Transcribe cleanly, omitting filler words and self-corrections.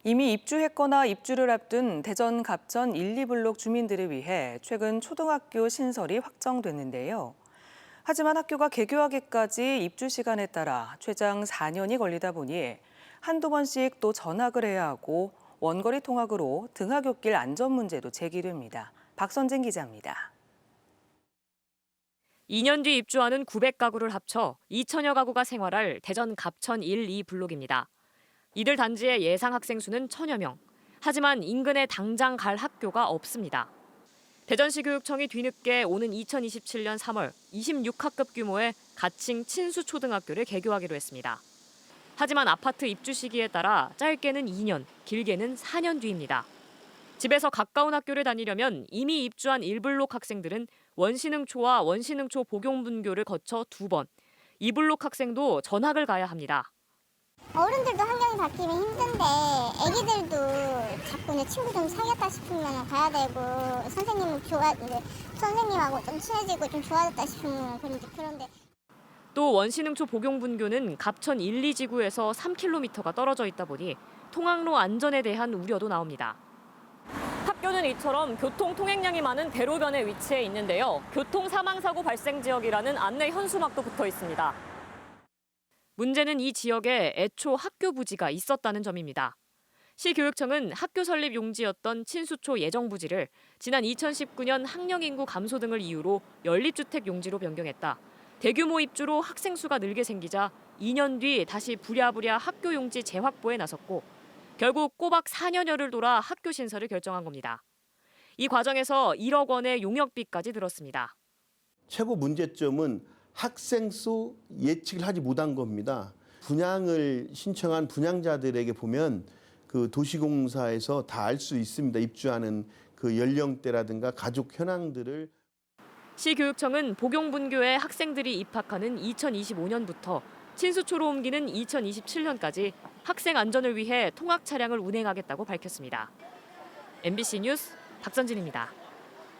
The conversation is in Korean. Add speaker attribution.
Speaker 1: 이미 입주했거나 입주를 앞둔 대전 갑천 1, 2블록 주민들을 위해 최근 초등학교 신설이 확정됐는데요. 하지만 학교가 개교하기까지 입주 시간에 따라 최장 4년이 걸리다 보니 한두 번씩 또 전학을 해야 하고 원거리 통학으로 등하굣길 안전 문제도 제기됩니다. 박선진 기자입니다.
Speaker 2: 2년 뒤 입주하는 900가구를 합쳐 2천여 가구가 생활할 대전 갑천 1, 2블록입니다. 이들 단지의 예상 학생 수는 1,000여 명. 하지만 인근에 당장 갈 학교가 없습니다. 대전시 교육청이 뒤늦게 오는 2027년 3월 26학급 규모의 가칭 친수초등학교를 개교하기로 했습니다. 하지만 아파트 입주 시기에 따라 짧게는 2년, 길게는 4년 뒤입니다. 집에서 가까운 학교를 다니려면 이미 입주한 1블록 학생들은 원신흥초와 원신흥초 복용분교를 거쳐 2번, 2블록 학생도 전학을 가야 합니다.
Speaker 3: 어른들도 환경이 바뀌면 힘든데 애기들도 자꾸 내 친구 좀 사귀었다 싶으면 가야 되고 선생님하고 좀 친해지고 좀 좋아졌다 싶으면 그런데
Speaker 2: 또 원신흥초 복용분교는 갑천 1, 2지구에서 3km가 떨어져 있다 보니 통학로 안전에 대한 우려도 나옵니다. 학교는 이처럼 교통 통행량이 많은 대로변에 위치해 있는데요. 교통 사망사고 발생 지역이라는 안내 현수막도 붙어 있습니다. 문제는 이 지역에 애초 학교 부지가 있었다는 점입니다. 시교육청은 학교 설립 용지였던 친수초 예정 부지를 지난 2019년 학령 인구 감소 등을 이유로 연립주택 용지로 변경했다. 대규모 입주로 학생 수가 늘게 생기자 2년 뒤 다시 부랴부랴 학교 용지 재확보에 나섰고 결국 꼬박 4년여를 돌아 학교 신설을 결정한 겁니다. 이 과정에서 1억 원의 용역비까지 들었습니다.
Speaker 4: 최고 문제점은 학생 수 예측을 하지 못한 겁니다. 분양을 신청한 분양자들에게 보면 그 도시공사에서 다 알 수 있습니다. 입주하는 그 연령대라든가 가족 현황들을.
Speaker 2: 시교육청은 복용분교에 학생들이 입학하는 2025년부터 친수초로 옮기는 2027년까지 학생 안전을 위해 통학 차량을 운행하겠다고 밝혔습니다. MBC 뉴스 박선진입니다.